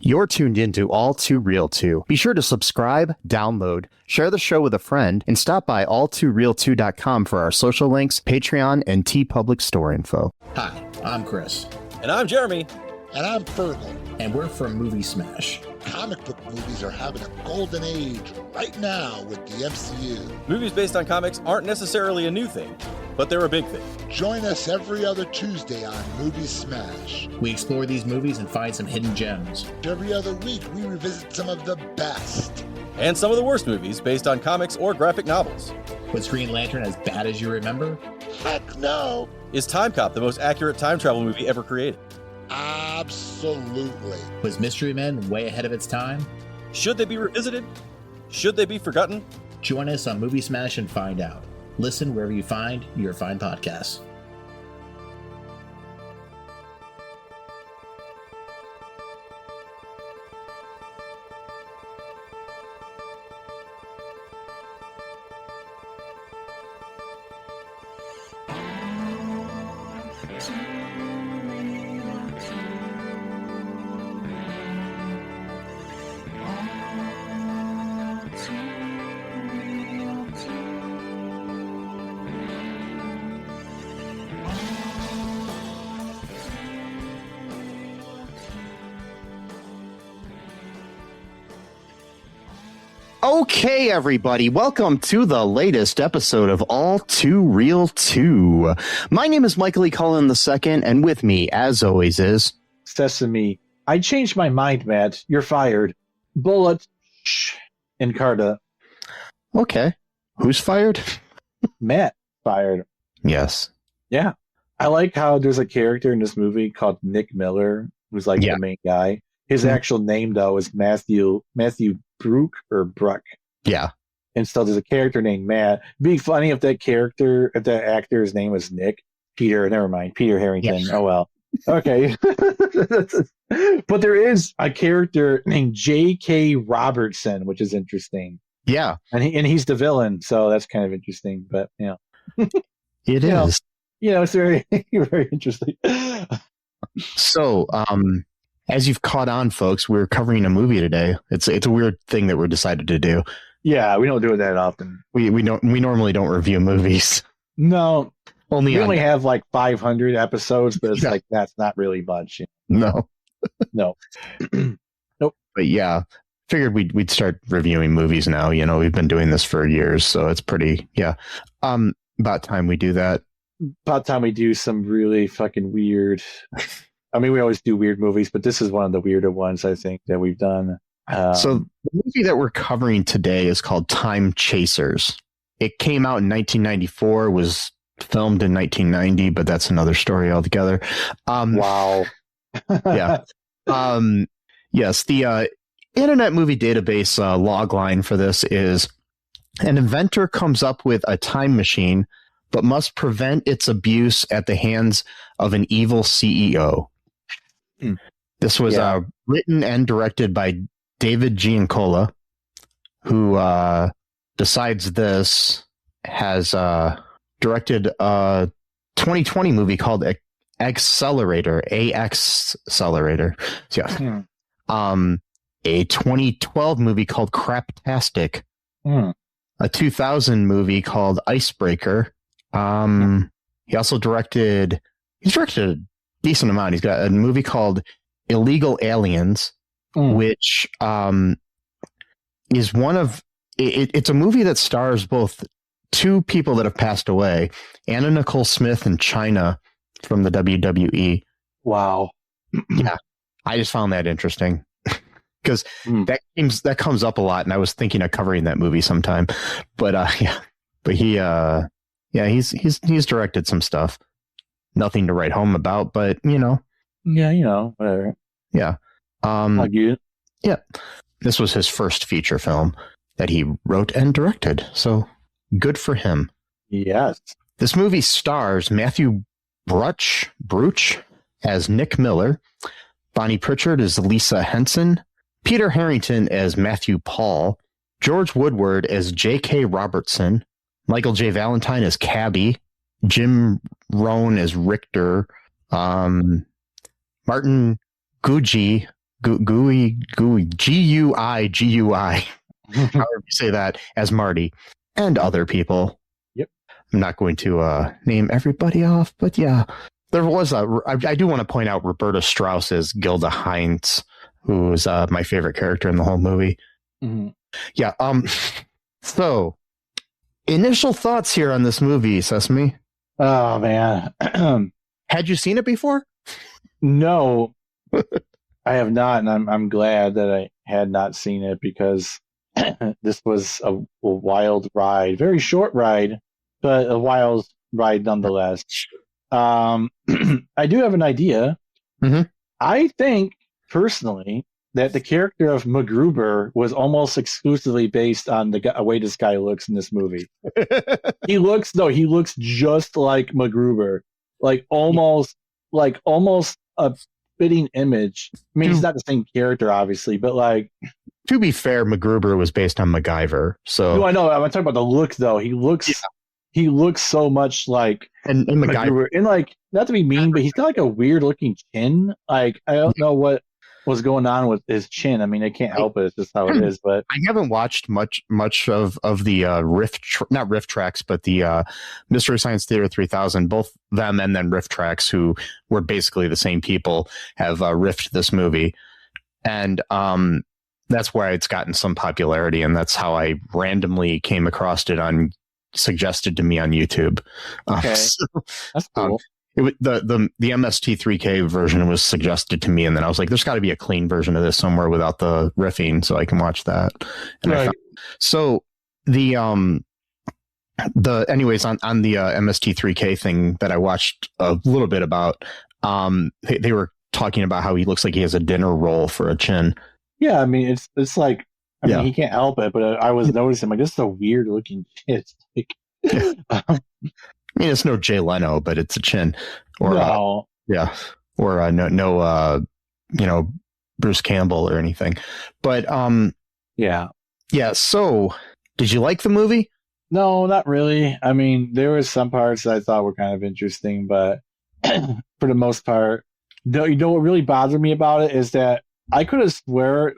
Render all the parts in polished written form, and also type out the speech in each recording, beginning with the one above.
You're tuned into All Too Real 2. Be sure to subscribe, download, share the show with a friend, and stop by all2real2.com for our social links, Patreon, and TeePublic store info. Hi, I'm Chris. And I'm Jeremy. And I'm Fergal. And we're from Movie Smash. Comic book movies are having a golden age right now with the MCU. Movies based on comics aren't necessarily a new thing, but they're a big thing. Join us every other Tuesday on Movie Smash. We explore these movies and find some hidden gems. Every other week, we revisit some of the best. And some of the worst movies based on comics or graphic novels. Was Green Lantern as bad as you remember? Heck no! Is Time Cop the most accurate time travel movie ever created? Absolutely. Was Mystery Men way ahead of its time? Should they be revisited? Should they be forgotten? Join us on Movie Smash and find out. Listen wherever you find your fine podcasts. Okay, everybody, welcome to the latest episode of All Too Real 2. My name is Michael E. Cullen II, and with me, as always, is... Sesame. I changed my mind, Matt. You're fired. Bullet. Encarta. Okay. Who's fired? Matt fired. Yes. Yeah. I like how there's a character in this movie called Nick Miller, who's like the main guy. His actual name, though, is Matthew Bruch or Bruch. Yeah. And so there's a character named Matt. It'd be funny if that actor's name was Nick. Peter Harrington. Yes. Oh, well. Okay. But there is a character named J.K. Robertson, which is interesting. Yeah. And he's the villain, so that's kind of interesting. But, It is. It's very, very interesting. So, as you've caught on, folks, we're covering a movie today. It's a weird thing that we're decided to do. Yeah, we don't do it that often. We normally don't review movies. No, we only have like 500 episodes, but it's like that's not really much. No, no, nope. But yeah, figured we'd start reviewing movies now. We've been doing this for years, so it's pretty about time we do that. About time we do some really fucking weird. I mean, we always do weird movies, but this is one of the weirder ones I think that we've done. So the movie that we're covering today is called Time Chasers. It came out in 1994, was filmed in 1990, but that's another story altogether. Wow. Yeah. Yes, the Internet Movie Database log line for this is: an inventor comes up with a time machine, but must prevent its abuse at the hands of an evil CEO. This was written and directed by David Giancola, who, besides this, has directed a 2020 movie called Accelerator, Accelerator. Yeah. A 2012 movie called Craptastic. A 2000 movie called Icebreaker. He also directed a decent amount. He's got a movie called Illegal Aliens, which is one of it's a movie that stars both two people that have passed away, Anna Nicole Smith and Chyna from the WWE. Wow. Yeah, I just found that interesting because that comes up a lot, and I was thinking of covering that movie sometime. But he's directed some stuff. Nothing to write home about, but whatever. Yeah. Yeah. This was his first feature film that he wrote and directed. So good for him. Yes. This movie stars Matthew Bruch as Nick Miller, Bonnie Pritchard as Lisa Henson, Peter Harrington as Matthew Paul, George Woodard as J.K. Robertson, Michael J. Valentine as Cabby, Jim Rohn as Richter, Martin Guggi Gui, Gui, however you say that, as Marty and other people. Yep. I'm not going to name everybody off, but yeah, there was I do want to point out Roberta Strauss as Gilda Heinz, who is my favorite character in the whole movie. Mm-hmm. Yeah. So, initial thoughts here on this movie, Sesame. Oh man, Had you seen it before? no, I have not, and I'm glad that I had not seen it because this was a wild ride, very short ride, but a wild ride nonetheless. I do have an idea. Mm-hmm. I think personally that the character of MacGruber was almost exclusively based on the way this guy looks in this movie. he looks just like MacGruber, like almost a fitting image. I mean, he's not the same character, obviously, but like. To be fair, MacGruber was based on MacGyver. So no, I know. I'm talking about the look, though. He looks so much like and MacGyver. And like, not to be mean, but he's got like a weird looking chin. Like, I don't know what was going on with his chin. I mean, I can't help it. It's just how it is. But I haven't watched much of the not riff tracks, but the Mystery Science Theater 3000. Both them and then riff tracks, who were basically the same people, have riffed this movie, and that's where it's gotten some popularity, and that's how I randomly came across it suggested to me on YouTube. Okay, that's cool. The MST3K version was suggested to me, and then I was like, "There's got to be a clean version of this somewhere without the riffing, so I can watch that." And right. So anyways on the MST3K thing that I watched a little bit about, they were talking about how he looks like he has a dinner roll for a chin. Yeah, I mean, it's like, I mean, he can't help it, but I was noticing, like, this is a weird looking chin. I mean, it's no Jay Leno, but it's a chin. Or, no. No, Bruce Campbell or anything. But, yeah. So, did you like the movie? No, not really. I mean, there were some parts that I thought were kind of interesting, but for the most part, you know what really bothered me about it is that I could have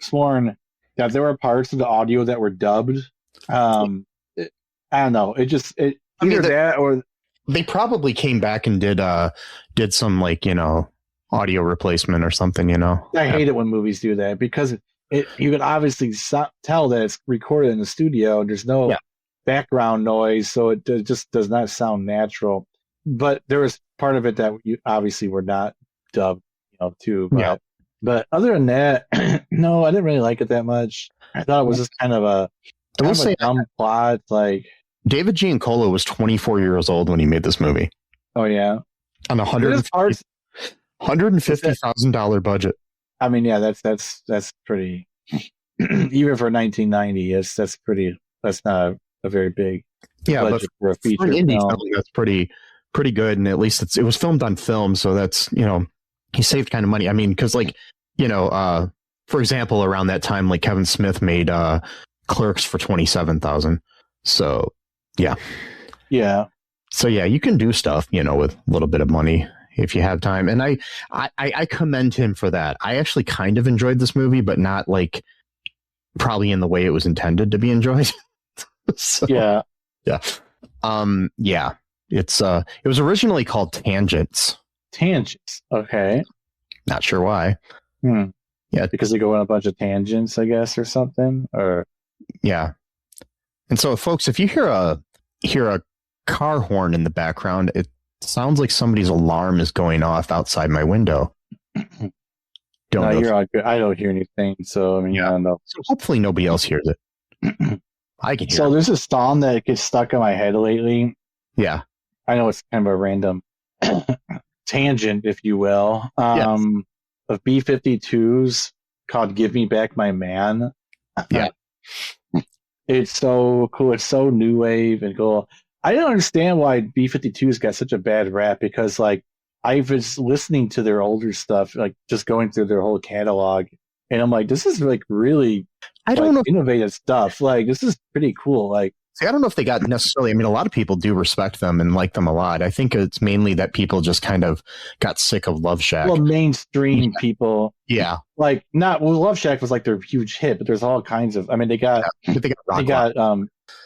sworn that there were parts of the audio that were dubbed. I don't know. That or they probably came back and did some audio replacement or something. I hate it when movies do that because you can obviously tell that it's recorded in the studio and there's no background noise, so it just does not sound natural. But there was part of it that you obviously were not dubbed, too. But other than that, no, I didn't really like it that much. I thought it was just kind of a dumb plot. Like David Giancola was 24 years old when he made this movie. Oh yeah, on a $150,000 budget. I mean, yeah, that's pretty. Even for 1990, that's pretty. That's not a very big budget for a feature film. That's pretty good, and at least it was filmed on film, so that's he saved kind of money. I mean, because for example, around that time, like Kevin Smith made Clerks for $27,000. So yeah. So yeah, you can do stuff, with a little bit of money if you have time. And I commend him for that. I actually kind of enjoyed this movie, but not like probably in the way it was intended to be enjoyed. So, yeah. It was originally called Tangents. Okay. Not sure why. Yeah, because they go on a bunch of tangents, I guess, or something. Or yeah. And so, folks, if you hear a car horn in the background, it sounds like somebody's alarm is going off outside my window. You're all good. I don't hear anything, so I mean, I don't know. So hopefully, nobody else hears it. I can hear. So there's a song that gets stuck in my head lately. Yeah, I know it's kind of a random tangent, if you will, of B-52s called "Give Me Back My Man." Yeah, it's so cool. It's so new wave and cool. I don't understand why B-52s got such a bad rap because, like, I was listening to their older stuff, like just going through their whole catalog, and I'm like, this is like really innovative stuff. Like, this is pretty cool. Like, See, I don't know if they got necessarily. I mean, a lot of people do respect them and like them a lot. I think it's mainly that people just kind of got sick of Love Shack. Well, mainstream people. Yeah. Like, Love Shack was like their huge hit, but there's all kinds of. I mean, they got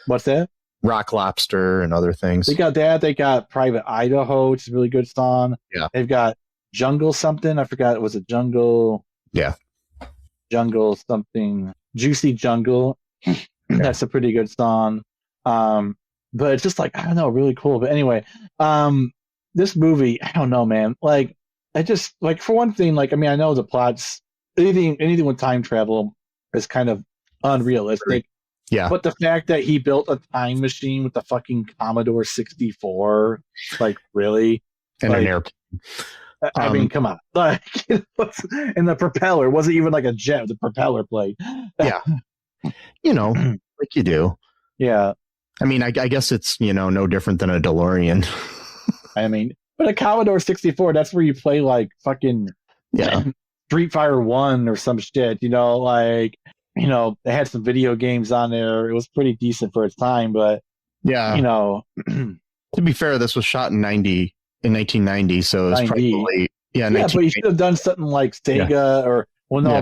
what's that? Rock Lobster and other things. They got that. They got Private Idaho, which is a really good song. Yeah. They've got Jungle something. I forgot. Was it Jungle? Yeah. Jungle something. Juicy Jungle. That's a pretty good song. But it's just like, I don't know, really cool. But anyway, this movie, I don't know, man. Like, I just, like, for one thing, like, I mean, I know the plots, anything with time travel is kind of unrealistic. Yeah. But the fact that he built a time machine with the fucking Commodore 64, like, really? And like, an airplane. I mean, come on. Like, and the propeller wasn't even like a jet, the propeller plate. Yeah. Like you do. Yeah. I mean, I guess it's, no different than a DeLorean. I mean, but a Commodore 64, that's where you play like fucking Street Fighter 1 or some shit, like, they had some video games on there. It was pretty decent for its time, but yeah, to be fair, this was shot in 1990, so it was 90. Probably, but you should have done something like Sega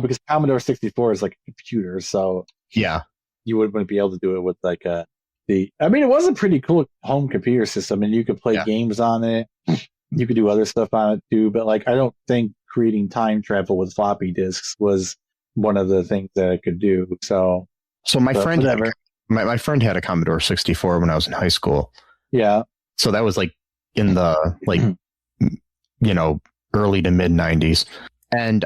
because Commodore 64 is like a computer, so you wouldn't be able to do it with like I mean, it was a pretty cool home computer system, and you could play games on it. You could do other stuff on it too, but like, I don't think creating time travel with floppy disks was one of the things that it could do. So my friend my friend had a Commodore 64 when I was in high school. Yeah. So that was like in the early to mid 90s. And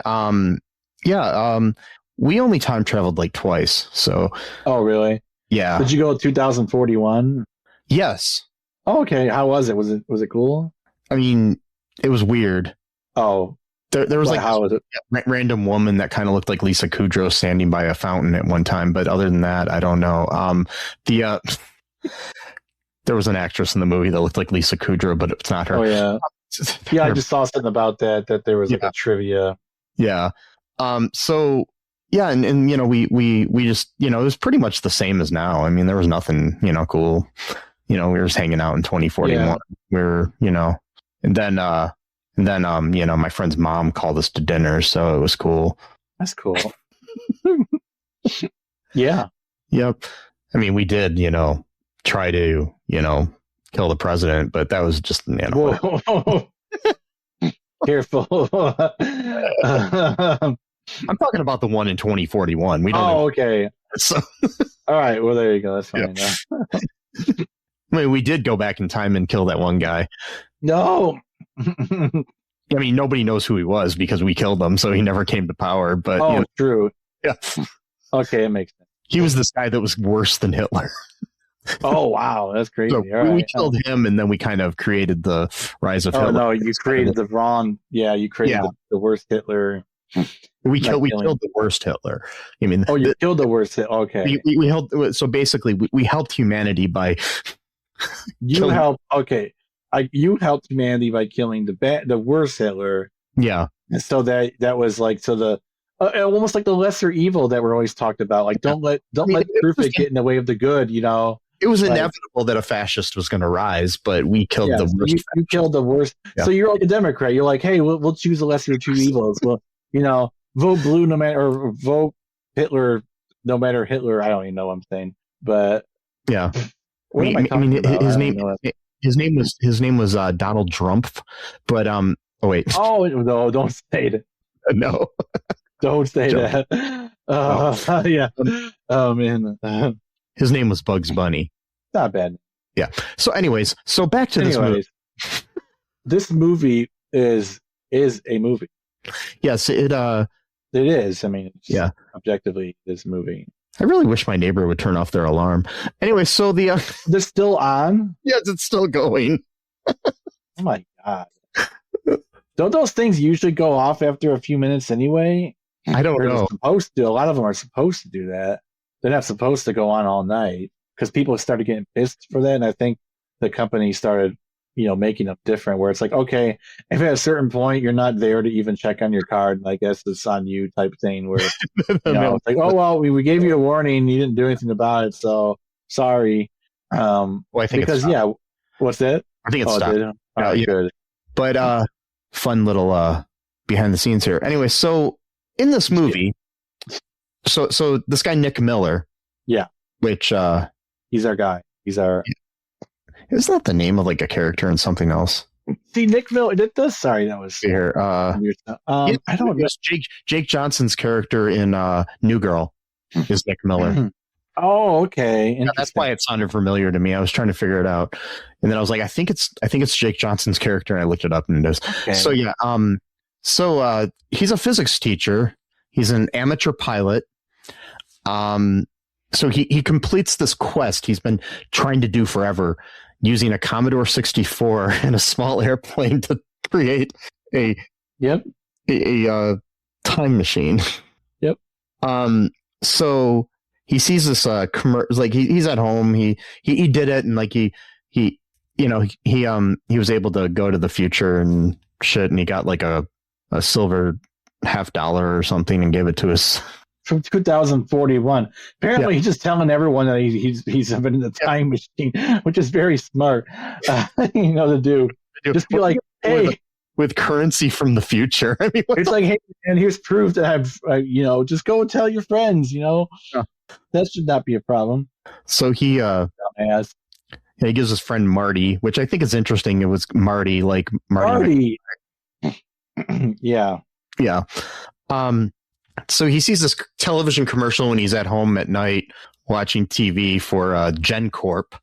we only time traveled like twice. So oh, really? Yeah. Did you go 2041? Yes. Oh, okay. How was it? Was it cool? I mean, it was weird. Oh. There was like how was it? Random woman that kind of looked like Lisa Kudrow standing by a fountain at one time, but other than that, I don't know. There was an actress in the movie that looked like Lisa Kudrow, but it's not her. Oh yeah. Yeah, I just saw something about that there was like a trivia. Yeah. So yeah, and we just, it was pretty much the same as now. I mean, there was nothing, cool. We were just hanging out in 2041. Yeah. We were, and then my friend's mom called us to dinner, so it was cool. That's cool. Yeah. Yep. I mean, we did, try to, kill the president, but that was just, Whoa. Careful. I'm talking about the one in 2041. We don't. Oh, okay. So. All right. Well, there you go. That's fine. Yeah. I mean, we did go back in time and kill that one guy. No. I mean, nobody knows who he was because we killed him, so he never came to power. But true. Yeah. Okay, it makes sense. He was this guy that was worse than Hitler. Oh wow, that's crazy. So we killed him, and then we kind of created the rise of Hitler. Oh no, you created the wrong. Yeah, you created the worst Hitler. We killed the worst Hitler. I mean, you killed the worst Hitler. Okay, we helped. So basically, we helped humanity by. You helped humanity by killing the worst Hitler. Yeah, and so that was like the almost like the lesser evil that we're always talked about. Like don't let the perfect get in the way of the good. It was inevitable that a fascist was going to rise, but we killed the worst. You killed the worst. Yeah. So you're like a Democrat. You're like, hey, we'll choose the lesser of two evils. Well, vote blue no matter, or vote Hitler no matter Hitler. I don't even know what I'm saying, but yeah. His name was Donald Trump, but oh wait. Oh no! Don't say it. No. Don't say that. Yeah. Oh man. His name was Bugs Bunny. Not bad. Yeah. So, anyways, back to this movie. This movie is a movie. Yes, it is. I mean, objectively, this movie. I really wish my neighbor would turn off their alarm. Anyway, so they're still on? Yes, it's still going. Oh my God. Don't those things usually go off after a few minutes anyway? I don't know. Supposed to. A lot of them are supposed to do that. They're not supposed to go on all night because people started getting pissed for that. And I think the company started, making them different where it's like, okay, if at a certain point you're not there to even check on your card, I guess it's on you type thing where, it's like, oh, well, we gave you a warning. You didn't do anything about it. So sorry. Well, I think because what's that? I think it's stopped. Did it? Oh, yeah. good. But fun little behind the scenes here. Anyway, so in this movie, so this guy Nick Miller, which he's our guy. Isn't that the name of like a character in something else? See, Nick Miller. Sorry, that was here. I don't know. Jake Johnson's character in New Girl is Nick Miller. Oh, okay. Yeah, that's why it sounded familiar to me. I was trying to figure it out, and then I was like, I think it's Jake Johnson's character, and I looked it up, and it is. Okay. So yeah, so he's a physics teacher. He's an amateur pilot. So he completes this quest he's been trying to do forever, using a Commodore 64 and a small airplane to create a time machine. Yep. So he sees this like he's at home. He did it, and like he was able to go to the future and shit, and he got like a silver $50 or something and gave it to his. From 2041. Apparently, he's just telling everyone that he's been in the time machine, which is very smart, to do. Just be like, hey, with currency from the future. I mean, it's like, hey, and here's proof that I've, just go and tell your friends. That should not be a problem. So he, dumbass. He gives his friend Marty, which I think is interesting. It was Marty, like Marty. Yeah. So he sees this television commercial when he's at home at night watching TV for GenCorp.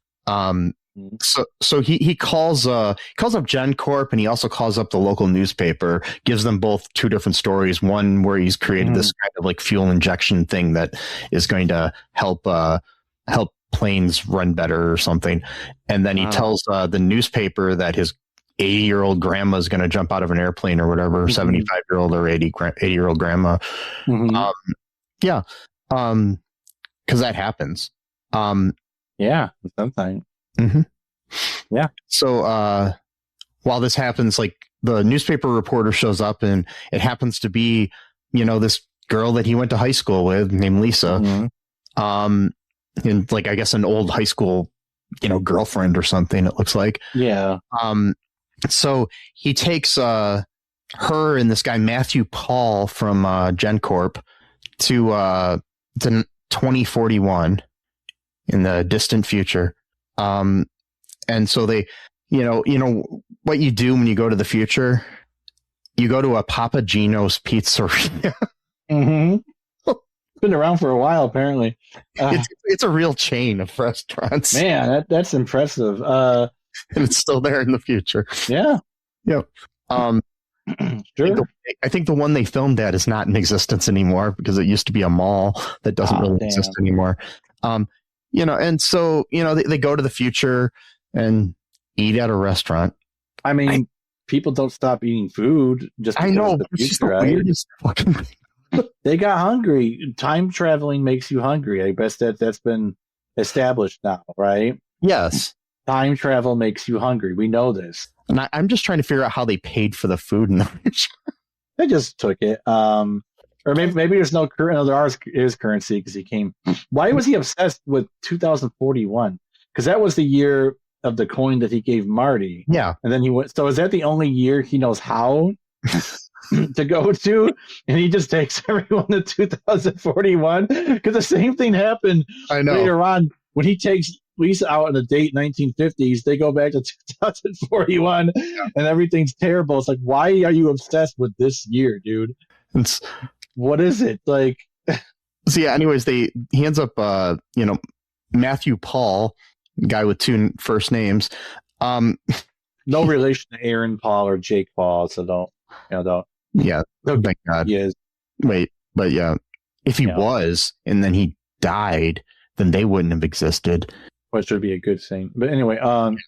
So he calls up GenCorp, and he also calls up the local newspaper, gives them both two different stories. One where he's created this kind of like fuel injection thing that is going to help planes run better or something. And then he tells the newspaper that his 80-year-old grandma is going to jump out of an airplane or whatever, 75-year-old or 80-year-old grandma. Because that happens. Sometimes. Yeah. So while this happens, like the newspaper reporter shows up, and it happens to be, this girl that he went to high school with named Lisa. And like, I guess an old high school, girlfriend or something, it looks like. Yeah. So he takes her and this guy Matthew Paul from GenCorp to 2041 in the distant future. And so they, what you do when you go to the future, you go to a Papa Gino's pizzeria. Been around for a while, apparently. It's a real chain of restaurants. Man, that's impressive. And it's still there in the future. Yeah. Yep. Sure. I think the one they filmed at is not in existence anymore because it used to be a mall that doesn't really exist anymore. And so, they go to the future and eat at a restaurant. I mean, people don't stop eating food just because of the future, right? Weirdest fucking thing. They got hungry. Time traveling makes you hungry. I guess that's been established now, right? Yes. Time travel makes you hungry. We know this. And I'm just trying to figure out how they paid for the food in the future. They just took it. Or maybe there's no currency. No, there is currency because he came. Why was he obsessed with 2041? Because that was the year of the coin that he gave Marty. Yeah. And then he went. So is that the only year he knows how to go to? And he just takes everyone to 2041? Because the same thing happened later on when he takes Lisa out on a date 1950s. They go back to 2041 and everything's terrible. It's like, why are you obsessed with this year, dude? What is it like? So yeah, anyways, he ends up Matthew Paul, guy with two first names, no relation to Aaron Paul or Jake Paul, so don't yeah, thank God. He is. Wait, but yeah, if he was and then he died, then they wouldn't have existed. Which would be a good thing. But anyway,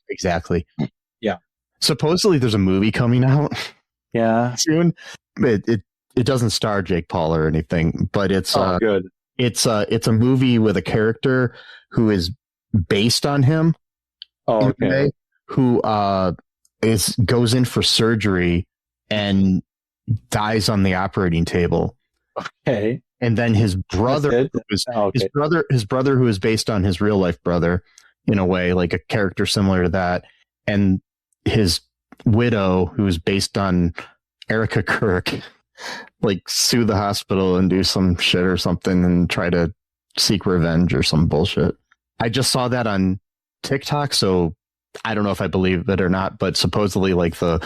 exactly. Yeah. Supposedly there's a movie coming out. Yeah. Soon. It doesn't star Jake Paul or anything, but it's good. It's a movie with a character who is based on him. Oh, okay. Who goes in for surgery and dies on the operating table. Okay. And then his brother, his brother who is based on his real life brother, in a way, like a character similar to that. And his widow, who's based on Erica Kirk, like sue the hospital and do some shit or something and try to seek revenge or some bullshit. I just saw that on TikTok, so I don't know if I believe it or not, but supposedly like the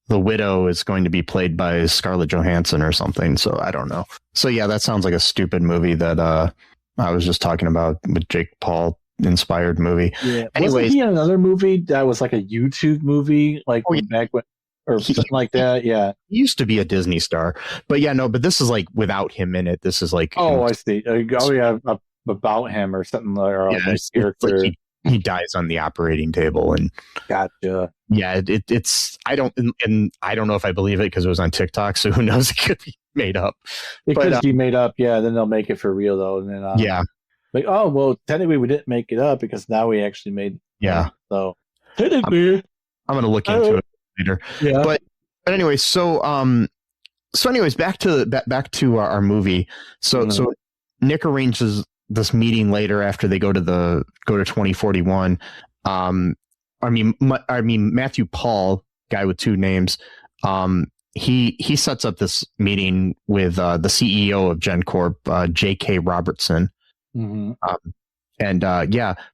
widow is going to be played by Scarlett Johansson or something. So I don't know. So yeah, that sounds like a stupid movie that I was just talking about with Jake Paul inspired movie. Yeah. Anyways, wasn't he in another movie that was like a YouTube movie, like back when, or something like that? Yeah, he used to be a Disney star, but yeah, no, but this is like without him in it. This is like I see. About him or something, or yeah, his character. Like he dies on the operating table, and gotcha. Yeah, it's I don't know if I believe it because it was on TikTok, so who knows? It could be made up. It could be made up, yeah. Then they'll make it for real though, and then yeah, like well, technically we didn't make it up because now we actually made So technically, I'm gonna look into it later. Yeah, but anyway, so anyways, back to our movie. So Nick arranges this meeting later after they go to 2041. I mean Matthew Paul, guy with two names. He sets up this meeting with the CEO of GenCorp, J.K. Robertson, and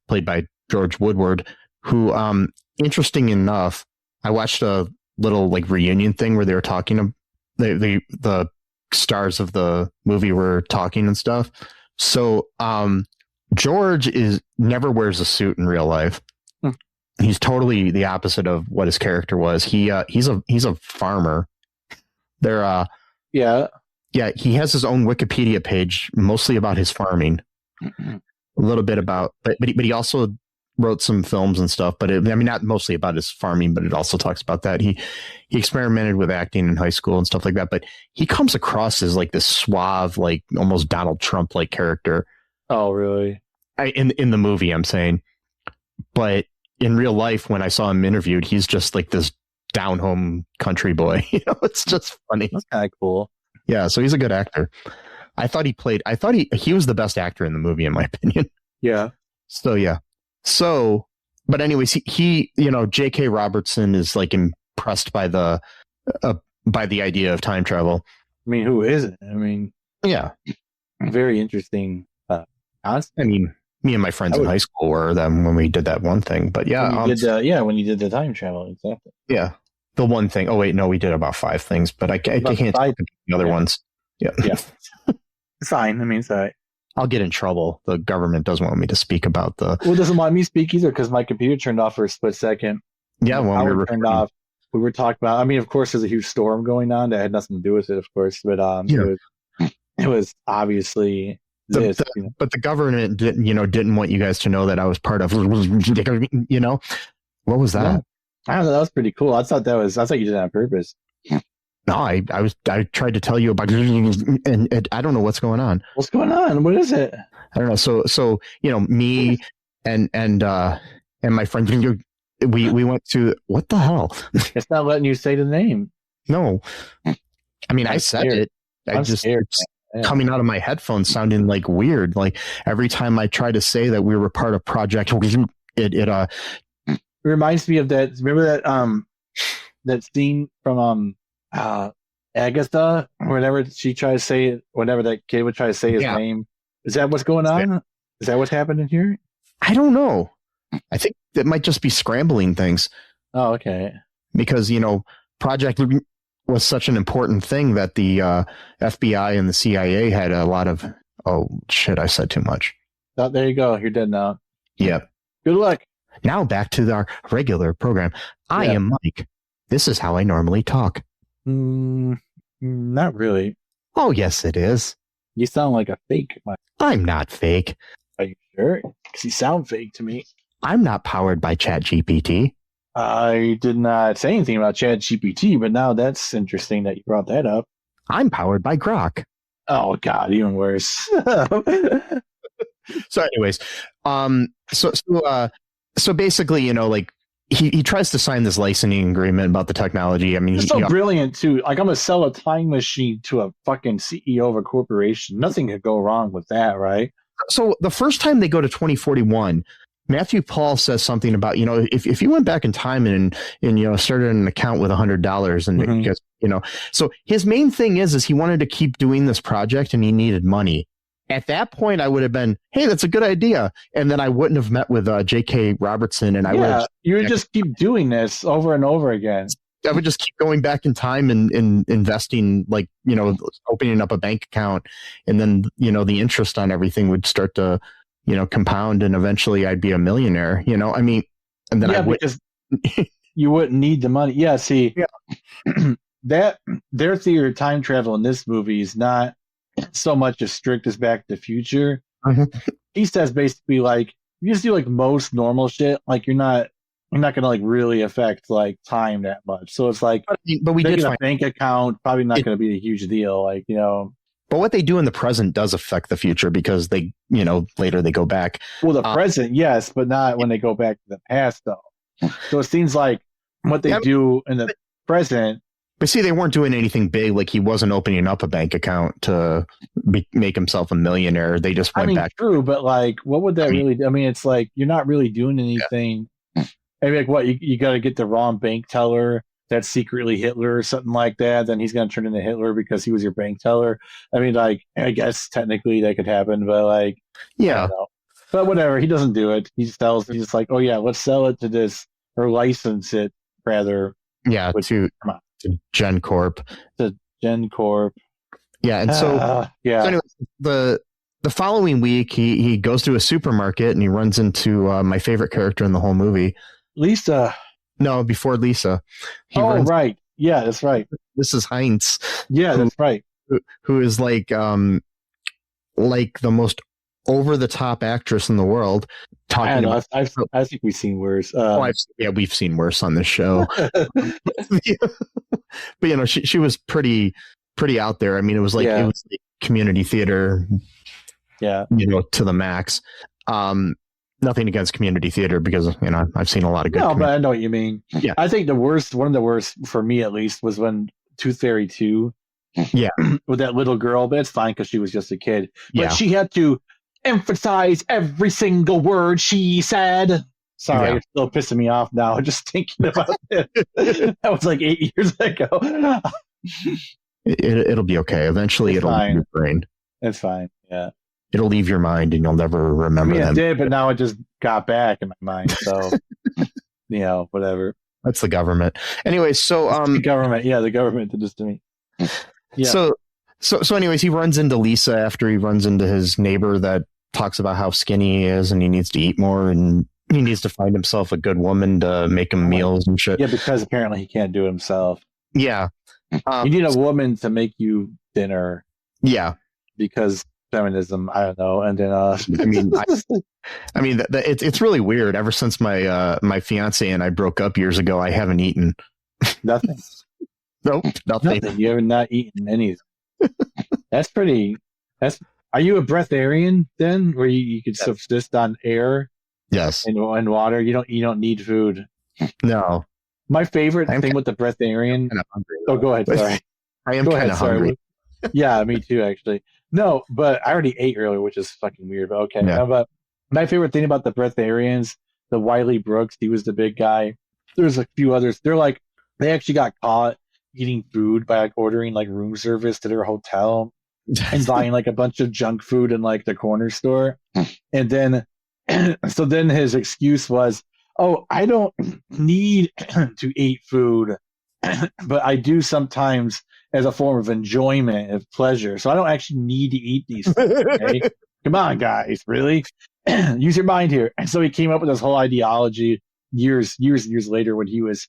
played by George Woodard. Who, interesting enough, I watched a little like reunion thing where they were talking. The stars of the movie were talking and stuff. So George never wears a suit in real life. He's totally the opposite of what his character was. He's a farmer. He has his own Wikipedia page, mostly about his farming. A little bit about, but he also wrote some films and stuff. But not mostly about his farming, but it also talks about that. He experimented with acting in high school and stuff like that. But he comes across as like this suave, like almost Donald Trump like character. Oh, really? In the movie, I'm saying. But in real life, when I saw him interviewed, he's just like this down home country boy. It's just funny. That's kind of cool. Yeah, so he's a good actor. I thought he was the best actor in the movie, in my opinion. Yeah. So yeah. So, but anyways, he J.K. Robertson is like impressed by the idea of time travel. I mean, who isn't? I mean, yeah, very interesting. I mean, me and my friends in high school were them when we did that one thing. But yeah, when you did the time travel, exactly. Yeah, the one thing. Oh wait, no, we did about 5 things, but I can't think of the other ones. Yeah, yeah, it's fine. I mean, it's all right. I'll get in trouble. The government doesn't want me to speak about Well, it doesn't want me to speak either because my computer turned off for a split second. Yeah, when we were turned off, we were talking about. I mean, of course, there's a huge storm going on that had nothing to do with it, of course, but it was obviously this. But the government didn't want you guys to know that I was part of. What was that? Yeah. I don't know. That was pretty cool. I thought you did it on purpose. No, I tried to tell you about it, and I don't know what's going on. What's going on? What is it? I don't know. So me and my friend, we went to what the hell? It's not letting you say the name. No, I mean I said it. I just coming out of my headphones sounding like weird. Like every time I try to say that we were part of Project, it reminds me of that. Remember that scene from Agatha, whenever she tries to say it, whenever that kid would try to say his name. Is that what's going on? Is that what's happening here? I don't know. I think it might just be scrambling things. Oh, okay. Because, Project was such an important thing that the FBI and the CIA had a lot of... Oh, shit, I said too much. Oh, there you go. You're dead now. Yeah. Good luck. Now back to our regular program. I am Mike. This is how I normally talk. Not really. Oh, yes, it is. You sound like a fake, Mike. I'm not fake. Are you sure? Because you sound fake to me. I'm not powered by ChatGPT. I did not say anything about ChatGPT, but now that's interesting that you brought that up. I'm powered by Grok. Oh, God, even worse. So anyways, so basically, like, he tries to sign this licensing agreement about the technology. I mean, he's so brilliant too. Like, I'm gonna sell a time machine to a fucking CEO of a corporation. Nothing could go wrong with that, right? So the first time they go to 2041, Matthew Paul says something about, if you went back in time and started an account with $100 and Mhm. because, so his main thing is he wanted to keep doing this project and he needed money. At that point, I would have been, hey, that's a good idea. And then I wouldn't have met with J.K. Robertson, and you would just keep doing this over and over again. I would just keep going back in time and investing, like, opening up a bank account, and then, the interest on everything would start to, compound, and eventually I'd be a millionaire, and then I would. Because you wouldn't need the money. Yeah, see, that their theory of time travel in this movie is not so much as strict as Back to the Future. Mhm. He says basically, like, you just do like most normal shit, like you're not gonna like really affect like time that much. So it's like, but we did making a find, bank account probably not gonna be a huge deal. Like, but what they do in the present does affect the future because they, later they go back. well, the present, yes, but not when they go back to the past though. So it seems like what they do in the present. But see, they weren't doing anything big. Like, he wasn't opening up a bank account to make himself a millionaire. They just went back. True, but like, what would that really do? I mean, it's like, you're not really doing anything. I mean, like, what, you got to get the wrong bank teller that's secretly Hitler or something like that. Then he's going to turn into Hitler because he was your bank teller. I mean, like, I guess technically that could happen, but like, Yeah. I don't know. But whatever, he doesn't do it. He's just like, oh yeah, let's sell it to this, or license it rather. Yeah. To Gen Corp. To Gen Corp. Yeah. And so, yeah. So anyways, the following week, he goes to a supermarket and he runs into my favorite character in the whole movie. Lisa. No, before Lisa. Right. Yeah, that's right. This is Heinz. Yeah, that's right. Who is like the most over the top actress in the world. Talking about, I think we've seen worse. We've seen worse on this show. But she was pretty out there. I mean, it was like community theater. Yeah, to the max. Nothing against community theater because I've seen a lot of good. No, but I know what you mean. Yeah, I think one of the worst for me at least was when Tooth Fairy 2. Yeah, with that little girl, but it's fine because she was just a kid. But yeah. She had to emphasize every single word she said. Sorry, It's still pissing me off now just thinking about it. That was like 8 years ago. It'll be okay. Eventually, it'll leave your brain. It's fine. Yeah. It'll leave your mind and you'll never remember them. It did, but now it just got back in my mind. So, whatever. That's the government. Anyway, so the government. Yeah, the government did this to me. Yeah. So anyways, he runs into Lisa after he runs into his neighbor that talks about how skinny he is and he needs to eat more and he needs to find himself a good woman to make him meals and shit. Yeah, because apparently he can't do it himself. Yeah. You need a woman to make you dinner. Yeah. Because feminism, I don't know. And then it's really weird. Ever since my fiance and I broke up years ago, I haven't eaten nothing. Nope, nothing. You have not eaten anything. Are you a breatharian then, where you can subsist on air? Yes. And water. You don't need food. No. My favorite thing with the breatharian. Go ahead. Sorry. I am kind of hungry. Yeah, me too, actually. No, but I already ate earlier, which is fucking weird. But okay. Yeah. But my favorite thing about the breatharians, the Wiley Brooks, he was the big guy. There's a few others. They actually got caught eating food by like ordering like room service to their hotel and buying like a bunch of junk food in like the corner store. And then so then his excuse was, oh, I don't need to eat food, but I do sometimes as a form of enjoyment, of pleasure. So I don't actually need to eat these things. Okay? Come on, guys, really? Use your mind here. And so he came up with this whole ideology years later when he was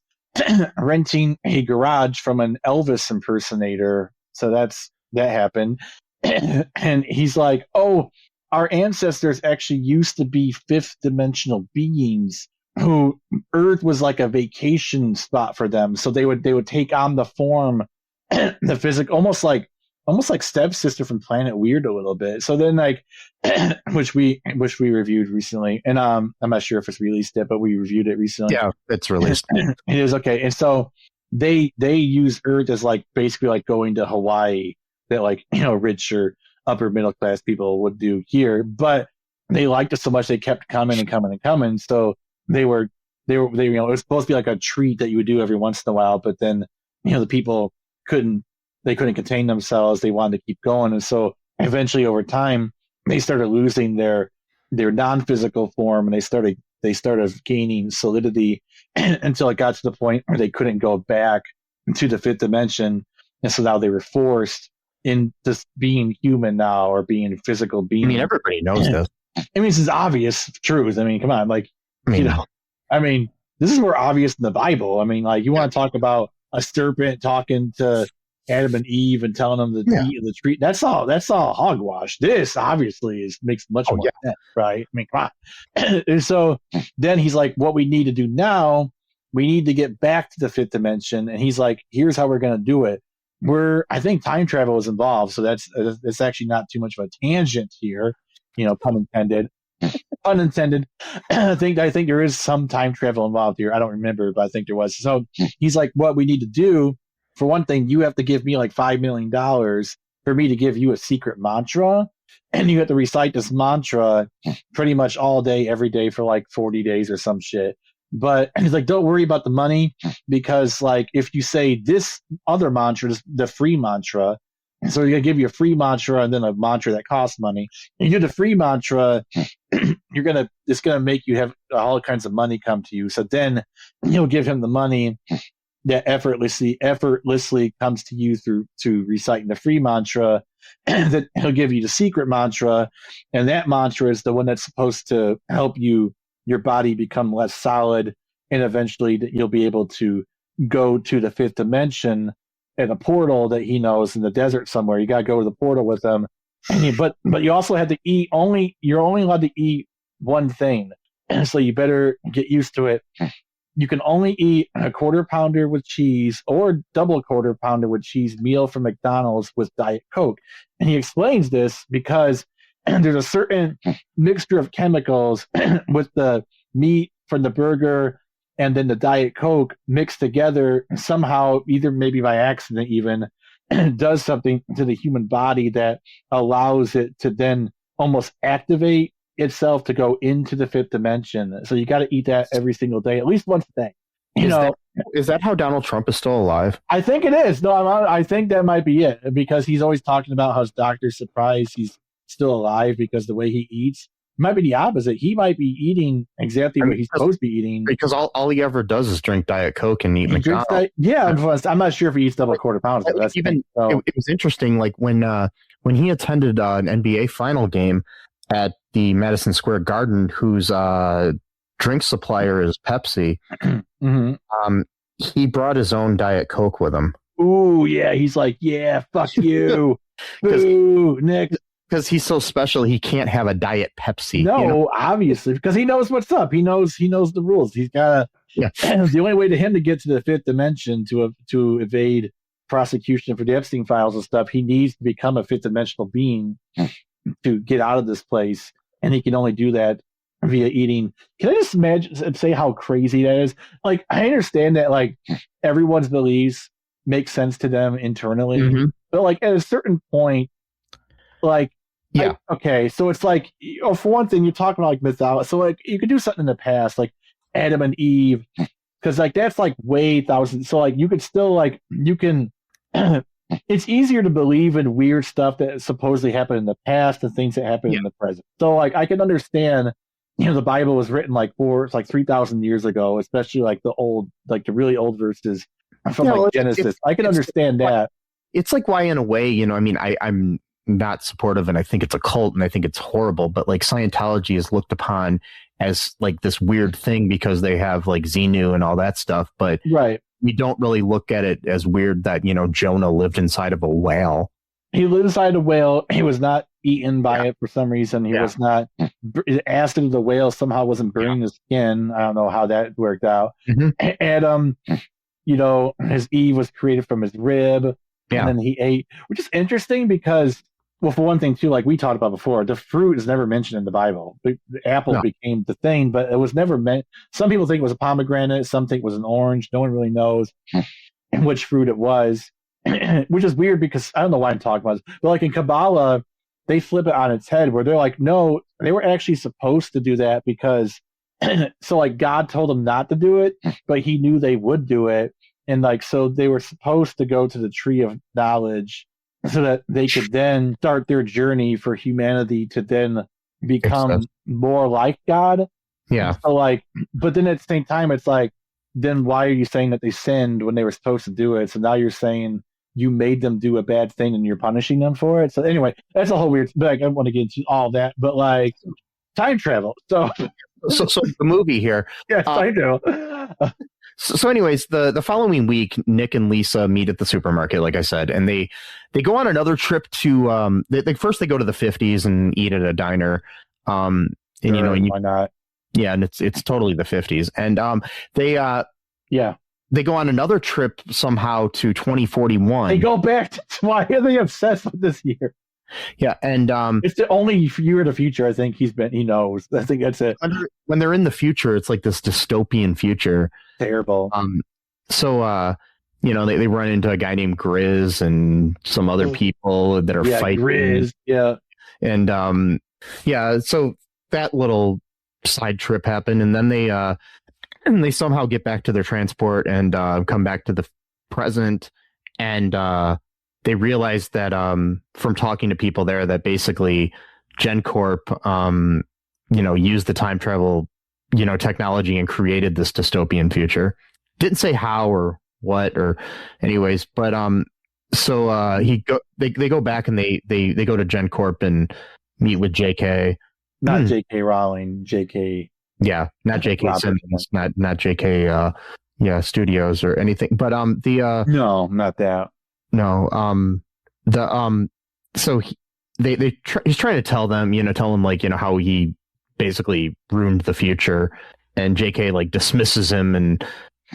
renting a garage from an Elvis impersonator. So that happened. And he's like, oh, our ancestors actually used to be fifth dimensional beings who Earth was like a vacation spot for them. So they would take on the form, the physical, almost like Stepsister from Planet Weird a little bit. So then like, which we reviewed recently, and I'm not sure if it's released yet, but we reviewed it recently. Yeah, it's released. It is okay. And so they use Earth as like basically like going to Hawaii, that like, richer upper middle class people would do here. But they liked it so much they kept coming and coming and coming. So they were it was supposed to be like a treat that you would do every once in a while, but then the people couldn't contain themselves. They wanted to keep going, and so eventually over time they started losing their non-physical form, and they started gaining solidity until it got to the point where they couldn't go back to the fifth dimension, and so now they were forced in just being human now, or being physical beings. I mean, everybody knows this. I mean, this is obvious truth. I mean, come on, like, this is more obvious than the Bible. I mean, like, you want to talk about a serpent talking to Adam and Eve and telling them to eat of the tree. That's all hogwash. This obviously makes much more sense, right? I mean, come on. And so then he's like, what we need to do now, we need to get back to the fifth dimension. And he's like, here's how we're going to do it. I think time travel is involved. So that's actually not too much of a tangent here, pun intended. Unintended. I think there is some time travel involved here. I don't remember, but I think there was. So he's like, what we need to do, for one thing, you have to give me like $5 million for me to give you a secret mantra. And you have to recite this mantra pretty much all day, every day for like 40 days or some shit. But he's like, don't worry about the money, because like if you say this other mantra, the free mantra, so you're gonna give you a free mantra and then a mantra that costs money. And you do the free mantra, it's gonna make you have all kinds of money come to you. So then you'll give him the money that effortlessly comes to you to reciting the free mantra. And then he'll give you the secret mantra, and that mantra is the one that's supposed to help your body become less solid, and eventually you'll be able to go to the fifth dimension at a portal that he knows in the desert somewhere. You got to go to the portal with him. But you also have to eat you're only allowed to eat one thing. And so you better get used to it. You can only eat a quarter pounder with cheese or double quarter pounder with cheese meal from McDonald's with Diet Coke. And he explains this because there's a certain mixture of chemicals with the meat from the burger and then the Diet Coke mixed together somehow, either maybe by accident even, does something to the human body that allows it to then almost activate itself to go into the fifth dimension. So you got to eat that every single day, at least once a day. Is that how Donald Trump is still alive? I think it is. No, I think that might be it, because he's always talking about how his doctor's surprised he's still alive because the way he eats. It might be the opposite. He might be eating exactly what he's supposed to be eating. Because all he ever does is drink Diet Coke and eat McDonald's. I'm not sure if he eats double quarter pounds. It was interesting, like when he attended an NBA final game at the Madison Square Garden, whose drink supplier is Pepsi. Mm-hmm. He brought his own Diet Coke with him. Ooh, yeah. He's like, yeah, fuck you. Boo, Nick. Because he's so special, he can't have a Diet Pepsi. No, obviously, because he knows what's up. He knows the rules. He's got the only way to him to get to the fifth dimension to evade prosecution for the Epstein files and stuff. He needs to become a fifth dimensional being to get out of this place, and he can only do that via eating. Can I just say how crazy that is? Like, I understand that like everyone's beliefs make sense to them internally, but like at a certain point, like. Yeah. Okay. So it's like, for one thing, you're talking about like mythology. So like you could do something in the past, like Adam and Eve, because like that's like way thousands. So like you could still like it's easier to believe in weird stuff that supposedly happened in the past than things that happen in the present. So like I can understand, the Bible was written like 3,000 years ago, especially like the really old verses from Genesis. I can understand that. It's like why in a way, I mean, I'm not supportive and I think it's a cult and I think it's horrible, but like Scientology is looked upon as like this weird thing because they have like Xenu and all that stuff, but we don't really look at it as weird that Jonah lived inside of a whale. He lived inside a whale. He was not eaten by it for some reason. He was not. Acid of the whale somehow wasn't burning his skin. I don't know how that worked out. And his Eve was created from his rib, and then he ate, which is interesting because. Well, for one thing, too, like we talked about before, the fruit is never mentioned in the Bible. The apple became the thing, but it was never meant. Some people think it was a pomegranate. Some think it was an orange. No one really knows which fruit it was, which is weird because I don't know why I'm talking about this. But like in Kabbalah, they flip it on its head where they're like, no, they were actually supposed to do that because so like God told them not to do it, but he knew they would do it. And like, so they were supposed to go to the tree of knowledge so that they could then start their journey for humanity to then become more like God. Yeah. So like, but then at the same time, it's like, then why are you saying that they sinned when they were supposed to do it? So now you're saying you made them do a bad thing and you're punishing them for it. So anyway, that's a whole weird, like, I don't want to get into all that, but like time travel. So the movie here. Yes, I know. So anyways, the following week, Nick and Lisa meet at the supermarket, like I said, and they go on another trip to first they go to the 50s and eat at a diner. And sure, you know, why not? Yeah, and it's totally the 50s. And they go on another trip somehow to 2041. They go back to why are they obsessed with this year? Yeah, and it's the only year in the future I think he knows. I think that's it. When they're in the future, it's like this dystopian future. Terrible. So you know, they run into a guy named Grizz and some other people that are fighting. Grizz, yeah. And so that little side trip happened, and then they somehow get back to their transport and come back to the present, and they realize that from talking to people there that basically GenCorp used the time travel technology and created this dystopian future. Didn't say how or what or anyways, but they go back and they go to GenCorp and meet with JK. Not J.K. Rowling, J.K. Yeah, not J.K. Robertson. Simmons, not J.K. Studios or anything. But no, not that. No, so he's trying to tell them like how he basically ruined the future, and J.K. like dismisses him, and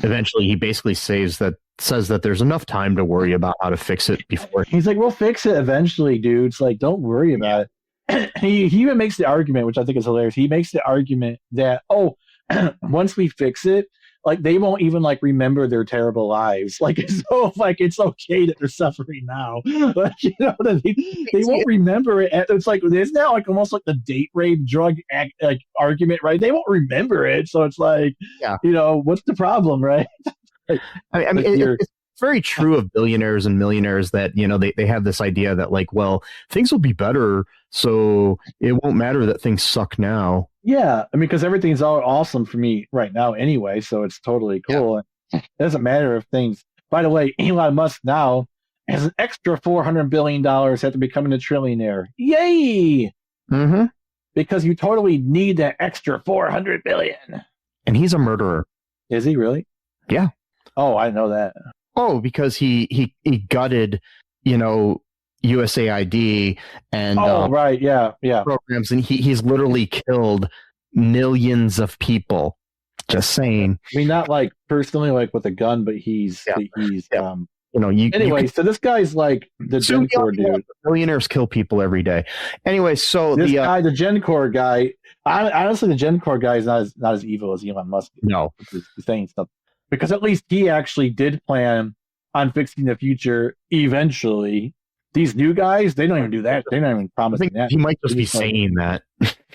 eventually he basically says that there's enough time to worry about how to fix it before. He's like, we'll fix it eventually, dude. It's like, don't worry about it. He even makes the argument, which I think is hilarious. He makes the argument that, once we fix it, like they won't even like remember their terrible lives. Like so, like it's okay that they're suffering now. Like what I mean? They won't remember it. It's like isn't that like almost like the date rape drug like argument, right? They won't remember it, so it's like, what's the problem, right? I mean, it's very true of billionaires and millionaires that they have this idea that like, well, things will be better, so it won't matter that things suck now. Yeah, I mean, because everything's all awesome for me right now anyway, so it's totally cool. Yeah. It doesn't matter if things. By the way, Elon Musk now has an extra $400 billion after becoming a trillionaire. Yay! Mm-hmm. Because you totally need that extra $400 billion. And he's a murderer. Is he really? Yeah. Oh, I know that. Oh, because he gutted, USAID and right, yeah programs, and he's literally killed millions of people. Just saying. I mean, not like personally, like with a gun, but he's anyway. So this guy's like the GenCorp dude. Billionaires kill people every day. Anyway, so this guy, the GenCorp guy. Honestly, the GenCorp guy is not as evil as Elon Musk. No, he's saying stuff because at least he actually did plan on fixing the future eventually. These new guys, they don't even do that. They're not even promising that. He might just be saying that.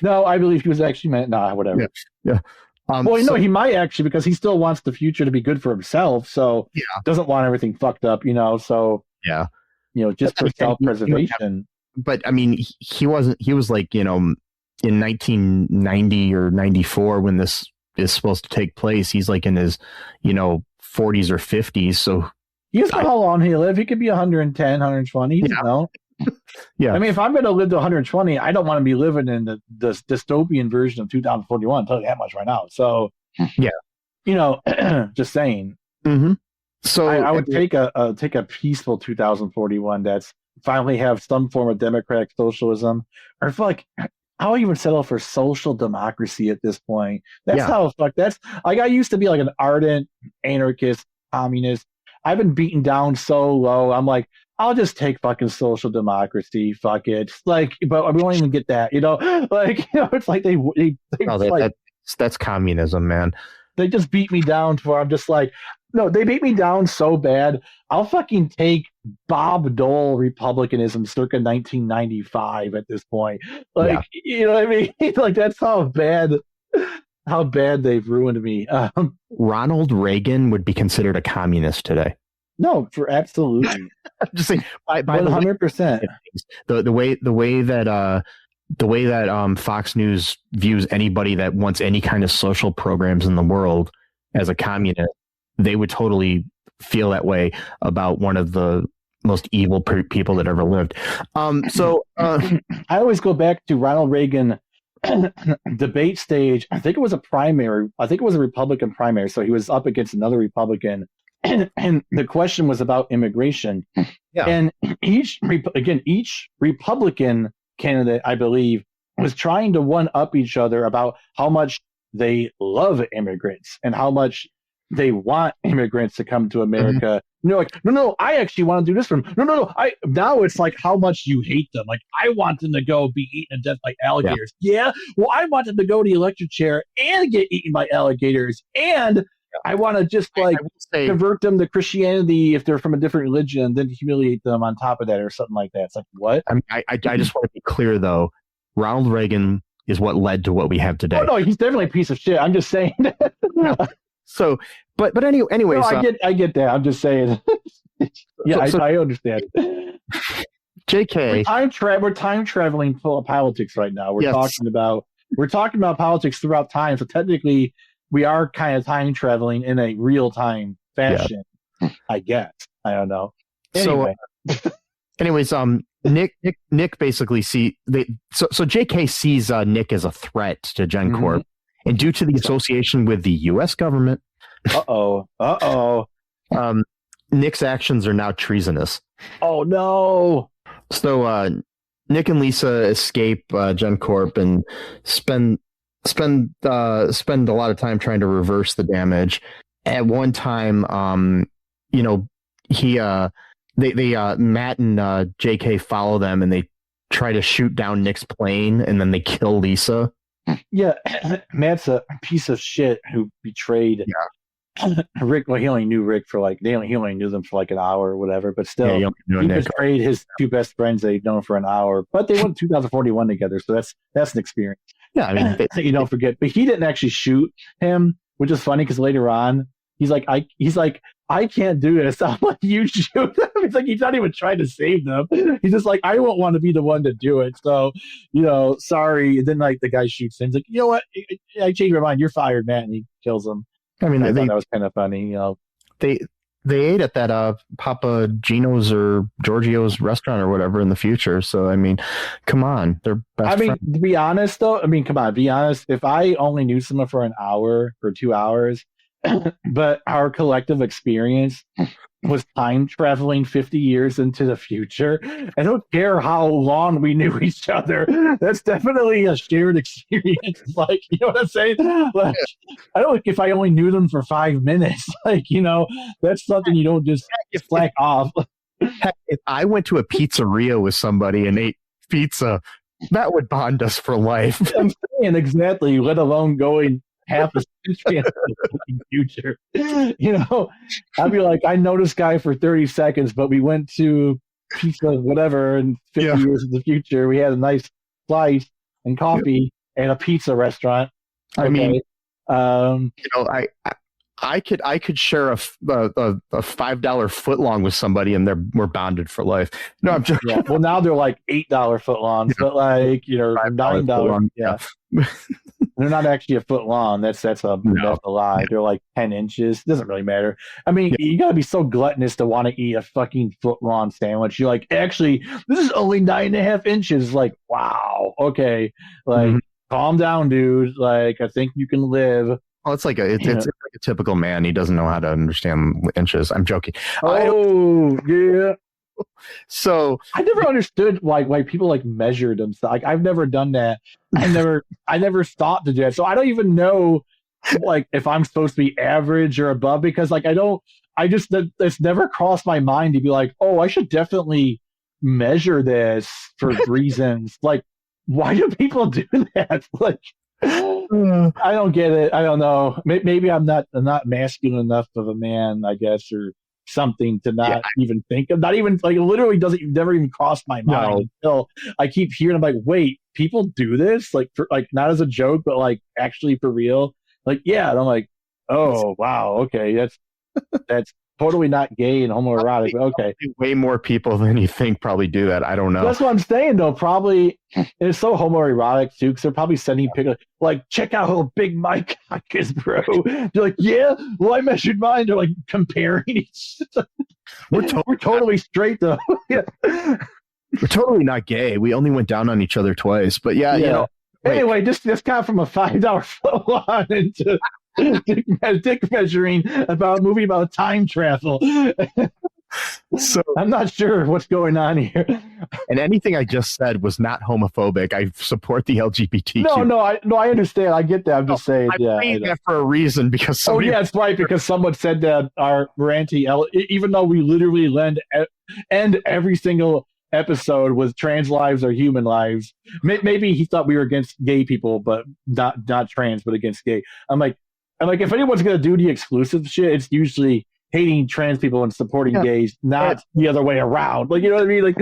No, I believe he was actually meant. Nah, whatever. Yeah. He might actually, because he still wants the future to be good for himself. So doesn't want everything fucked up, So just for self-preservation. But I mean, he wasn't. He was like in 1990 or 94 when this is supposed to take place. He's like in his 40s or 50s. So. You know how long he lived. He could be 110, 120, Yeah. I mean, if I'm going to live to 120, I don't want to be living in the dystopian version of 2041. I'll tell you that much right now. So, just saying. Mm-hmm. So I would take a peaceful 2041 that's finally have some form of democratic socialism, or I feel like I'll even settle for social democracy at this point. That's how that's like I used to be like an ardent anarchist, communist. I've been beaten down so low. I'm like, I'll just take fucking social democracy. Fuck it. Like, but we won't even get that, it's like that's communism, man. They just beat me down to where I'm just like, No, they beat me down so bad. I'll fucking take Bob Dole Republicanism circa 1995 at this point. Like, you know what I mean? Like, that's how bad they've ruined me. Ronald Reagan would be considered a communist today. No, for absolutely. I'm just saying, by 100%. The way that Fox News views anybody that wants any kind of social programs in the world as a communist, they would totally feel that way about one of the most evil people that ever lived. I always go back to Ronald Reagan debate stage. I think it was a primary. I think it was a Republican primary. So he was up against another Republican. And the question was about immigration. Yeah. And each Republican candidate, I believe, was trying to one up each other about how much they love immigrants and how much they want immigrants to come to America. Mm-hmm. And they're like, no, I actually want to do this for them. No. Now it's like how much you hate them. Like, I want them to go be eaten to death by alligators. Yeah. Well, I want them to go to the electric chair and get eaten by alligators. And I want to just convert them to Christianity if they're from a different religion, then humiliate them on top of that or something like that. It's like, what? I just want to be clear, though. Ronald Reagan is what led to what we have today. Oh, no, he's definitely a piece of shit. I'm just saying. So, but anyways, no, I get that. I'm just saying. I understand. JK, we're time traveling politics right now. We're talking about politics throughout time. So technically, we are kind of time traveling in a real time fashion. Yeah. I guess. I don't know. Anyway. So, anyways, Nick basically so JK sees Nick as a threat to GenCorp. And due to the association with the U.S. government, Nick's actions are now treasonous. Oh no! So Nick and Lisa escape GenCorp and spend a lot of time trying to reverse the damage. At one time, Matt and JK follow them and they try to shoot down Nick's plane, and then they kill Lisa. Yeah, Matt's a piece of shit who betrayed Rick. Well, he only knew Rick for he only knew them for an hour or whatever, but still, he betrayed his two best friends that he'd known for an hour. But they went 2041 together, so that's an experience. Yeah, I mean, you don't forget. But he didn't actually shoot him, which is funny because later on, he's like, I can't do this. I'm like, you shoot them. It's like he's not even trying to save them. He's just like, I won't want to be the one to do it. So, sorry. And then the guy shoots him. He's like, you know what? I changed my mind. You're fired, Matt. And he kills him. I mean, I thought that was kind of funny. They ate at that Papa Gino's or Giorgio's restaurant or whatever in the future. So I mean, come on, they're best friends. To be honest though, come on, be honest. If I only knew someone for an hour or 2 hours, but our collective experience was time traveling 50 years into the future, I don't care how long we knew each other. That's definitely a shared experience. You know what I'm saying? I don't if I only knew them for 5 minutes. That's something you don't just slack off. If I went to a pizzeria with somebody and ate pizza, that would bond us for life. I'm saying exactly, let alone going half a century in the future. I'd be like, I know this guy for 30 seconds, but we went to pizza, whatever, and 50 years in the future, we had a nice slice and coffee at a pizza restaurant. I mean, I could share a $5 footlong with somebody, and we're bonded for life. No, I'm joking. Yeah. Well, now they're $8 footlongs, but $9. Yeah. They're not actually a foot long. That's a lie. They're 10 inches. It doesn't really matter. I mean, you gotta be so gluttonous to want to eat a fucking foot long sandwich. You're like, actually, this is only 9.5 inches. Wow. Okay. Calm down, dude. I think you can live. Oh, it's like a typical man. He doesn't know how to understand inches. I'm joking. Oh, yeah. So I never understood why people measure themselves. I've never done that. I never thought to do that. So I don't even know if I'm supposed to be average or above, because it's never crossed my mind to be I should definitely measure this for reasons. Why do people do that? I don't get it. I don't know. Maybe I'm not masculine enough of a man, I guess, or something to not even think of. Not even like literally doesn't never even cross my mind until I keep hearing. I'm like, wait, people do this like not as a joke, but like actually for real. Like, yeah, and I'm like, oh wow, okay, that's totally not gay and homoerotic. But okay, way more people than you think probably do that. I don't know. That's what I'm saying though. Probably it's so homoerotic too, because they're probably sending pictures like, check out how big my cock is, bro. They're like, yeah, well, I measured mine. They're like comparing. We're totally straight though. Yeah. We're totally not gay. We only went down on each other twice. But yeah. You know. Anyway, this got from a $5 flow on into dick measuring about a movie about time travel. So I'm not sure what's going on here. And anything I just said was not homophobic. I support the LGBTQ. No, I understand. I get that. I'm just saying. I'm saying that for a reason because somebody. Oh yeah, it's right because someone said that we're anti, even though we literally end every single episode with trans lives or human lives. Maybe he thought we were against gay people, but not trans, but against gay. I'm like, if anyone's gonna do the exclusive shit, it's usually hating trans people and supporting gays, not the other way around. Like, you know what I mean? Like,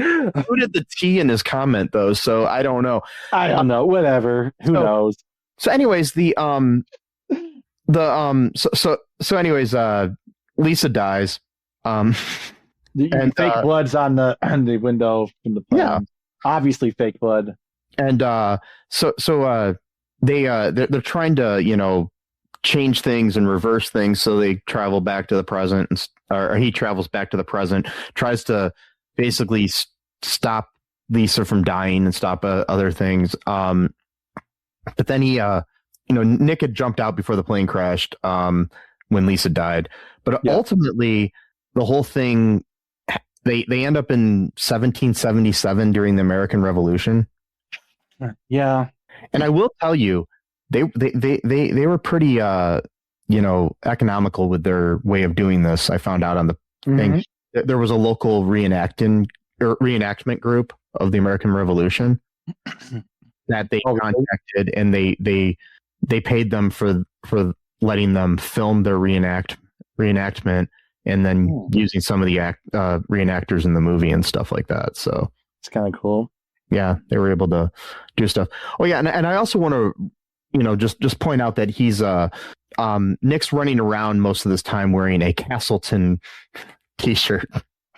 who did the T in his comment though? So I don't know. I don't know. Whatever. Who knows? So, anyways, anyways, Lisa dies. And fake blood's on the window from the plane. Yeah, obviously fake blood. And they're trying to change things and reverse things, so they travel back to the present, or he travels back to the present, tries to basically stop Lisa from dying and stop other things. But then he, Nick had jumped out before the plane crashed when Lisa died. But ultimately, the whole thing. They end up in 1777 during the American Revolution. Yeah, and I will tell you, they were pretty economical with their way of doing this. I found out on the thing. There was a local reenactment group of the American Revolution that they contacted, and they paid them for letting them film their reenactment. And then using some of the reenactors in the movie and stuff like that. So it's kind of cool. Yeah, they were able to do stuff. Oh yeah, and I also want to, just point out that he's Nick's running around most of this time wearing a Castleton T-shirt.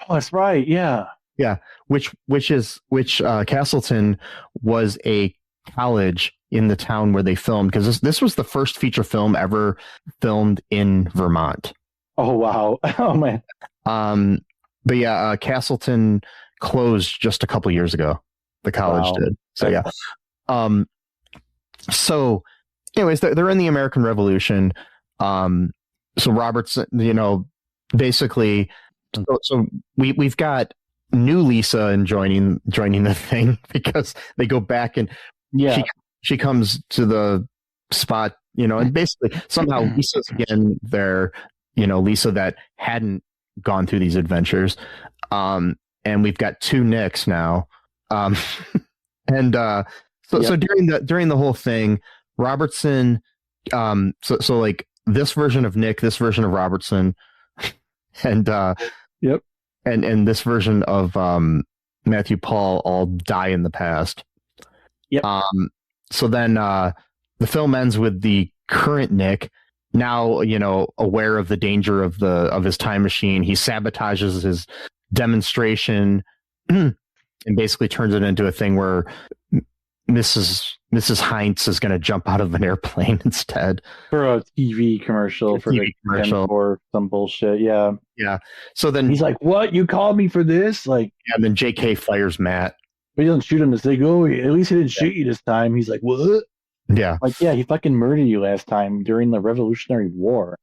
Oh, that's right. Yeah. Yeah, which Castleton was a college in the town where they filmed, because this was the first feature film ever filmed in Vermont. Oh wow! Oh man. But yeah, Castleton closed just a couple years ago. The college did. So yeah. So, anyways, they're in the American Revolution. So Robertson, basically, so we've got new Lisa and joining the thing, because they go back and she comes to the spot, and basically somehow Lisa's again there. Lisa that hadn't gone through these adventures. And we've got two Nicks now. So during the whole thing, Robertson, so like this version of Nick, this version of Robertson, and and this version of Matthew Paul all die in the past. Yep. So then the film ends with the current Nick, now, aware of the danger of his time machine. He sabotages his demonstration and basically turns it into a thing where Mrs. Heinz is going to jump out of an airplane instead for a TV commercial or some bullshit. Yeah. Yeah. So then he's like, "What? You called me for this?" Like, yeah. And then JK fires Matt. But he doesn't shoot him. They go, "At least he didn't shoot you this time." He's like, "What?" Yeah. Like, yeah, he fucking murdered you last time during the Revolutionary War.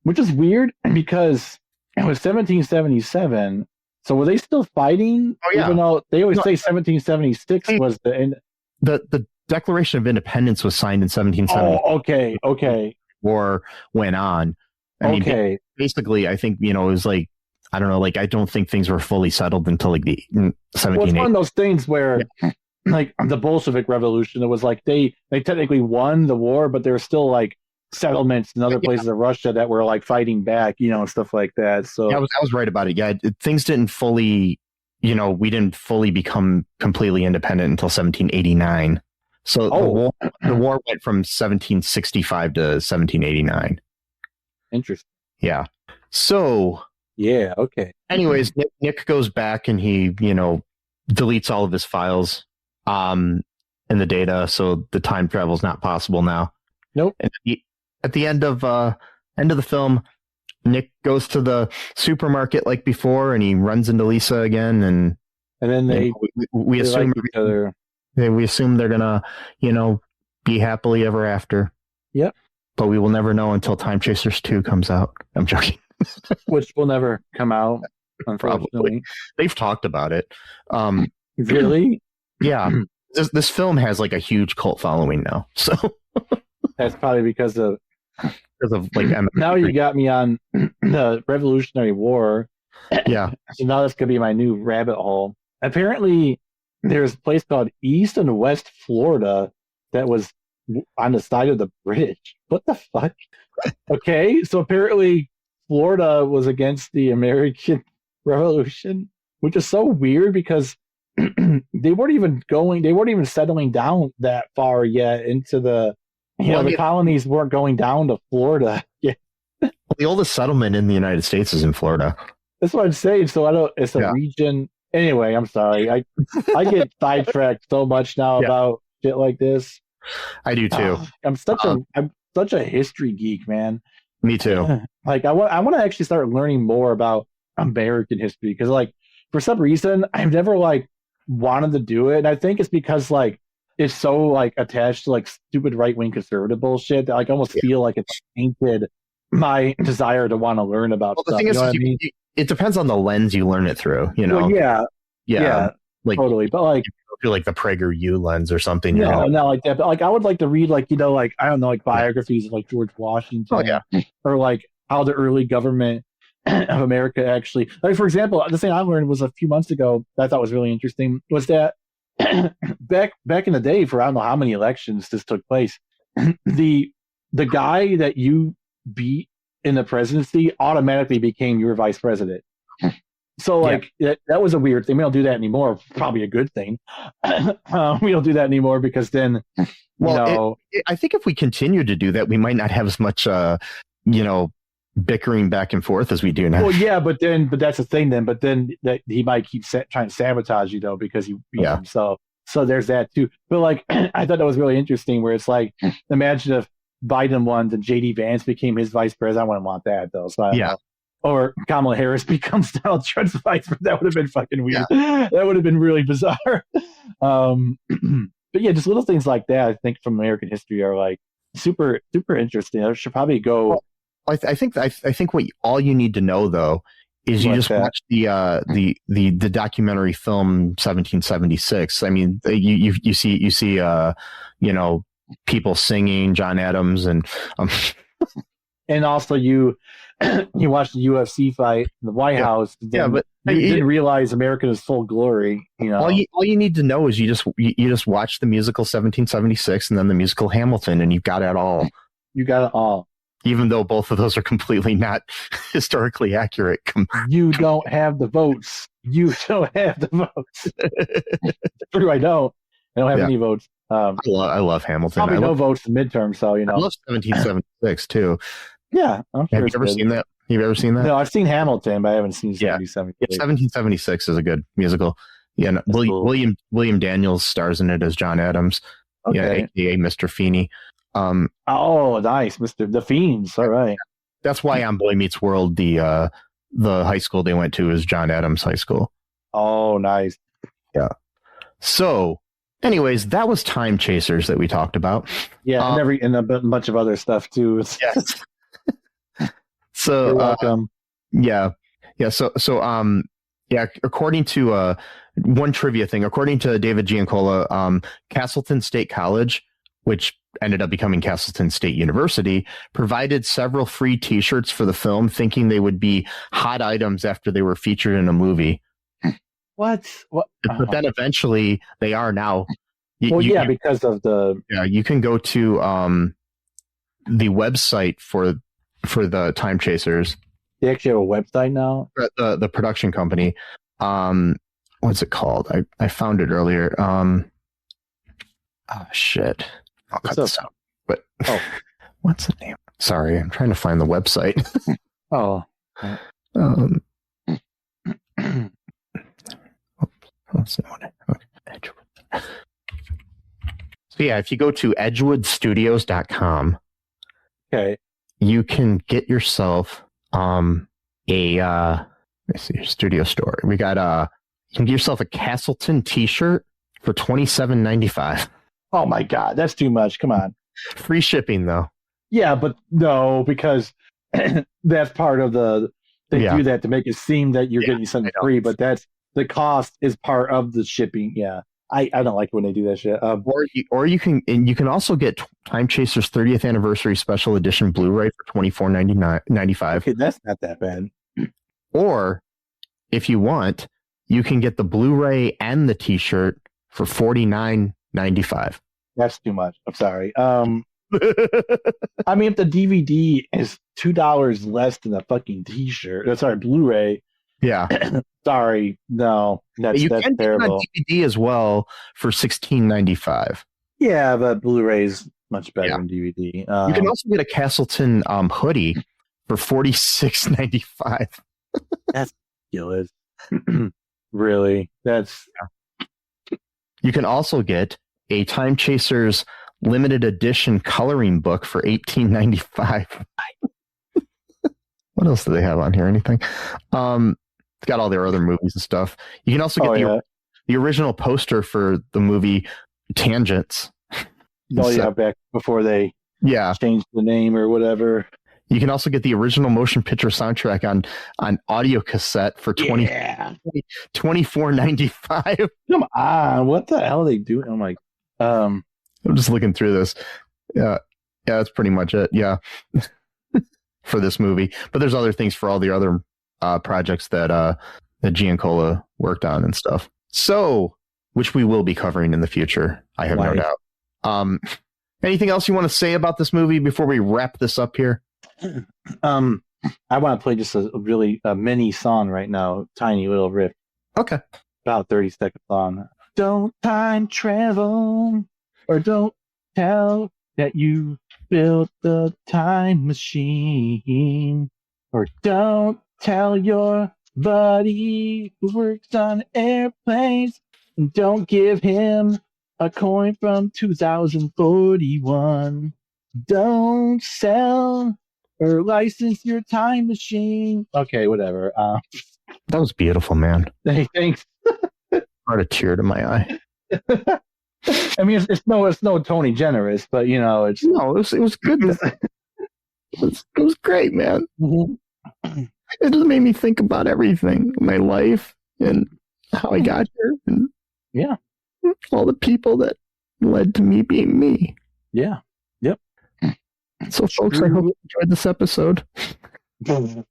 Which is weird because it was 1777. So were they still fighting? Oh, yeah. Even though they always say 1776 was the end. The Declaration of Independence was signed in 1770. Oh, okay. War went on. I mean, basically, I think, it was like, I don't know, like, I don't think things were fully settled until like the 1780s. Well, it's one of those things where like the Bolshevik Revolution. It was like they technically won the war, but there were still like settlements in other places of Russia that were like fighting back, and stuff like that. So I was right about it. Yeah, things didn't fully, we didn't fully become completely independent until 1789. So the war went from 1765 to 1789. Interesting. Yeah. So yeah, okay. Anyways, Nick goes back and he, deletes all of his files in the data, so the time travel is not possible now. Nope. And at the end of the film, Nick goes to the supermarket like before, and he runs into Lisa again, and then we assume like each other. We assume they're gonna, be happily ever after. Yep. But we will never know until Time Chasers 2 comes out. I'm joking. Which will never come out, unfortunately. Probably. They've talked about it. Really? Yeah. This film has like a huge cult following now. So that's probably because of like now you got me on the Revolutionary War. Yeah. So now this could be my new rabbit hole. Apparently there's a place called East and West Florida that was on the side of the bridge. What the fuck? Okay, so apparently Florida was against the American Revolution, which is so weird because they weren't even settling down that far yet into the colonies weren't going down to Florida yet. The oldest settlement in the United States is in Florida. That's what I'm saying. So it's a region. Anyway, I'm sorry. I get sidetracked so much now about shit like this. I do too. I'm such a history geek, man. Me too. Like I want to actually start learning more about American history because like for some reason I've never like wanted to do it, and I think it's because like it's so like attached to like stupid right-wing conservative bullshit that like I almost feel like it's tainted my desire to want to learn about stuff. The thing is, it depends on the lens you learn it through. Well, yeah, like totally. But like, feel like the PragerU lens or something. No, not like that. But like, I would like to read like like I don't know, like biographies of like George Washington. Or like how the early government of America actually, like for example, the thing I learned was a few months ago that I thought was really interesting was that back in the day, for I don't know how many elections this took place, the guy that you beat in the presidency automatically became your vice president. So like that was a weird thing. We don't do that anymore. Probably a good thing. We don't do that anymore because then, I think if we continue to do that, we might not have as much, bickering back and forth as we do now. Well, yeah, but that's the thing then. But then that he might keep trying to sabotage you though because you beat him. So there's that too. But like, I thought that was really interesting. Where it's like, imagine if Biden won and JD Vance became his vice president. I wouldn't want that though. So I don't know. Or Kamala Harris becomes Donald Trump's vice president. That would have been fucking weird. Yeah. That would have been really bizarre. But yeah, just little things like that, I think, from American history are like super, super interesting. I should probably go. Well, I think what all you need to know though is you just watch the documentary film 1776. I mean, you see people singing John Adams and and also you watch the UFC fight in the White House. But you didn't realize America is full glory. All you need to know is you just watch the musical 1776 and then the musical Hamilton, and you've got it all. You got it all. Even though both of those are completely not historically accurate. You don't have the votes. You don't have the votes. True, I don't. I don't have any votes. I love Hamilton. Probably no votes in midterm, so I love 1776 too. Yeah. Have you ever seen that? Have you ever seen that? No, I've seen Hamilton, but I haven't seen 1776. 1776 is a good musical. Yeah, cool. William Daniels stars in it as John Adams. Okay. Yeah, aka Mr. Feeney. Oh, nice, Mr. The Fiends. All right. That's why on Boy Meets World, the high school they went to is John Adams High School. Oh, nice. Yeah. So, anyways, that was Time Chasers that we talked about. Yeah, and a bunch of other stuff too. Yes. So, you're welcome. According to one trivia thing, according to David Giancola, Castleton State College, which ended up becoming Castleton State University, provided several free T-shirts for the film, thinking they would be hot items after they were featured in a movie. What? But then eventually they are now. Because of the. Yeah, you can go to the website for the Time Chasers. They actually have a website now. The production company. What's it called? I found it earlier. Shit. I'll cut this out. But what's the name? Sorry, I'm trying to find the website. What's that one? Okay. So yeah, if you go to edgewoodstudios.com, okay, you can get yourself let me see, studio store. We got you can get yourself a Castleton t-shirt for $27.95. Oh my God, that's too much. Come on. Free shipping though. Yeah, but no, because that's part of they do that to make it seem that you're getting something free, but that's the cost is part of the shipping. Yeah. I don't like when they do that shit. Or you can also get Time Chasers 30th Anniversary Special Edition Blu-ray for $24.95. Okay, that's not that bad. Or if you want, you can get the Blu-ray and the T-shirt for $49.95. That's too much. I'm sorry. I mean, if the DVD is $2 less than a fucking T-shirt, sorry, Blu-ray. Yeah. Sorry, no, that's can terrible. Get it on DVD as well for $16.95. Yeah, but Blu-ray is much better than DVD. You can also get a Castleton hoodie for $46.95. That's ridiculous. Really, that's. You can also get a Time Chasers limited edition coloring book for $18.95. What else do they have on here? Anything? It's got all their other movies and stuff. You can also get the original poster for the movie Tangents. Back before they changed the name or whatever. You can also get the original motion picture soundtrack on audio cassette for $24.95. Come on, what the hell are they doing? I'm like, I'm just looking through this. Yeah, that's pretty much it. Yeah. For this movie, but there's other things for all the other projects that Giancola worked on and stuff. So, which we will be covering in the future, I have no doubt. Anything else you want to say about this movie before we wrap this up here? I want to play just a really mini song right now, tiny little riff. Okay, about 30-second song. Don't time travel, or don't tell that you built the time machine, or don't tell your buddy who works on airplanes, and don't give him a coin from 2041. Don't sell or license your time machine. Okay, whatever. That was beautiful, man. Hey, thanks. Brought a tear to my eye. I mean, it's no Tony Generous, but you know, it was good. It was great, man. Mm-hmm. It just made me think about everything, my life, and how I got here, and all the people that led to me being me. Yeah. Yep. So, folks, I hope you enjoyed this episode. Go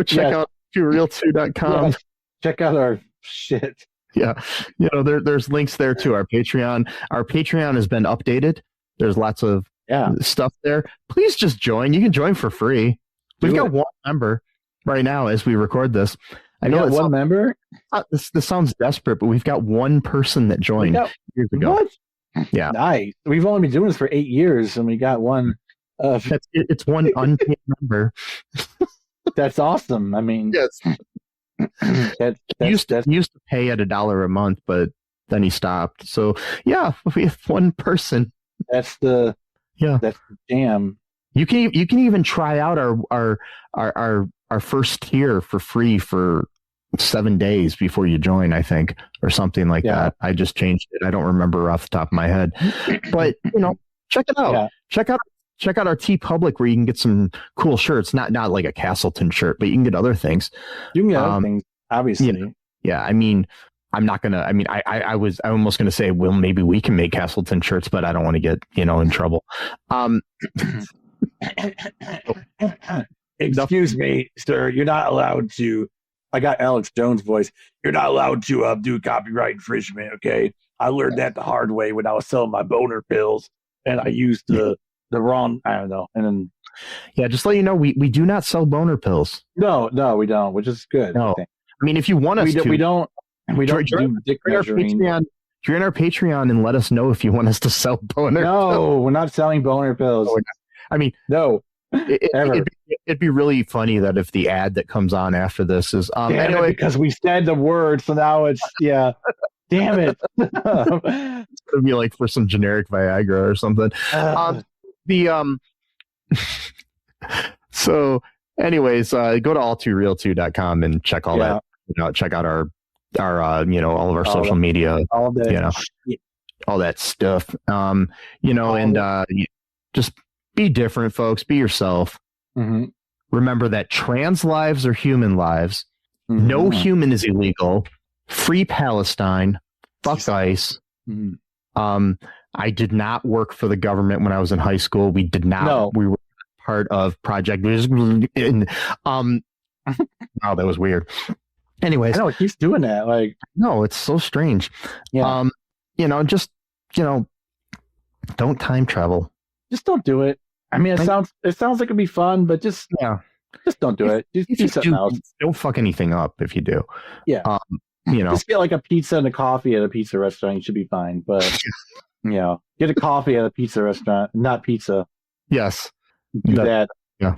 check out purereal2.com. Yeah. Check out our shit. Yeah, there's links there to our Patreon. Our Patreon has been updated. There's lots of stuff there. Please just join. You can join for free. We've got one member right now as we record this. I know one member. This sounds desperate, but we've got one person that joined years ago. What? Yeah, nice. We've only been doing this for 8 years, and we got one. It's one unpaid member. That's awesome. I mean, yes. He used to pay at $1 a month, but then he stopped. So yeah, we have one person. That's the jam. You can even try out our first tier for free for 7 days before you join, I think, or something like that. I just changed it. I don't remember off the top of my head, but check it out. Yeah. Check out our TeePublic where you can get some cool shirts. Not like a Castleton shirt, but you can get other things. You can get other things, obviously. Yeah. I mean, I'm not gonna. I mean, I was almost gonna say, well, maybe we can make Castleton shirts, but I don't want to get in trouble. Excuse me, sir. You're not allowed to I got Alex Jones' voice. You're not allowed to do copyright infringement, okay? I learned that the hard way when I was selling my boner pills, and I used the wrong, I don't know. And then, yeah, just let you know, we do not sell boner pills. No, we don't, which is good. No, I mean, if you want us to, we don't do dick measuring. Join our Patreon and let us know if you want us to sell boner pills. No, we're not selling boner pills. No, I mean, no. It'd be really funny that if the ad that comes on after this is anyway, because we said the word, so now it's damn it. It's gonna be like for some generic Viagra or something. So anyways, go to all2real2.com and check all that, check out our all of our social media, all that stuff, just be different, folks. Be yourself. Mm-hmm. Remember that trans lives are human lives. Mm-hmm. No human is illegal. Free Palestine. Fuck ICE. Mm-hmm. I did not work for the government when I was in high school. We did not. No. We were part of Project. Wow, that was weird. Anyways, I know it keeps doing that. Like, no, it's so strange. Yeah. Don't time travel. Just don't do it. I mean, it sounds like it'd be fun, but just don't do it. Just do something else. Don't fuck anything up if you do. Yeah. Just get like a pizza and a coffee at a pizza restaurant. You should be fine. But get a coffee at a pizza restaurant, not pizza. Yes. Do that. Yeah.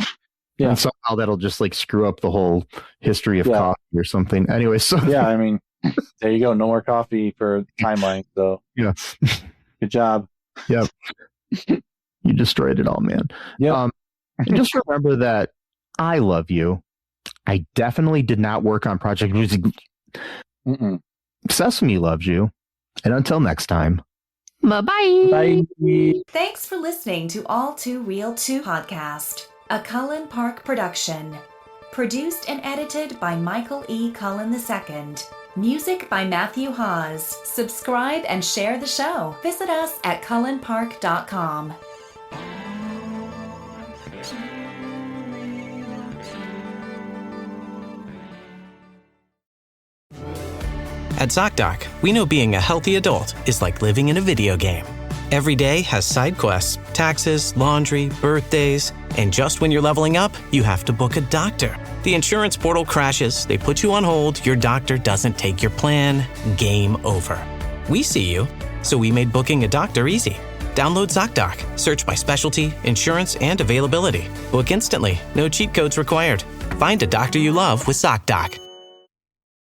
Yeah. And somehow that'll just like screw up the whole history of coffee or something. Anyway, so I mean, there you go. No more coffee for timeline. So yeah. Good job. Yep. You destroyed it all, man. Yeah. And just remember that I love you. I definitely did not work on Project Music. Sesame loves you. And until next time, bye-bye. Bye. Thanks for listening to All Too Real 2 podcast, a Cullen Park production. Produced and edited by Michael E. Cullen II. Music by Matthew Hawes. Subscribe and share the show. Visit us at cullenpark.com. At ZocDoc, we know being a healthy adult is like living in a video game. Every day has side quests, taxes, laundry, birthdays, and just when you're leveling up, you have to book a doctor. The insurance portal crashes, they put you on hold, your doctor doesn't take your plan, game over. We see you, so we made booking a doctor easy. Download ZocDoc, search by specialty, insurance, and availability. Book instantly, no cheat codes required. Find a doctor you love with ZocDoc.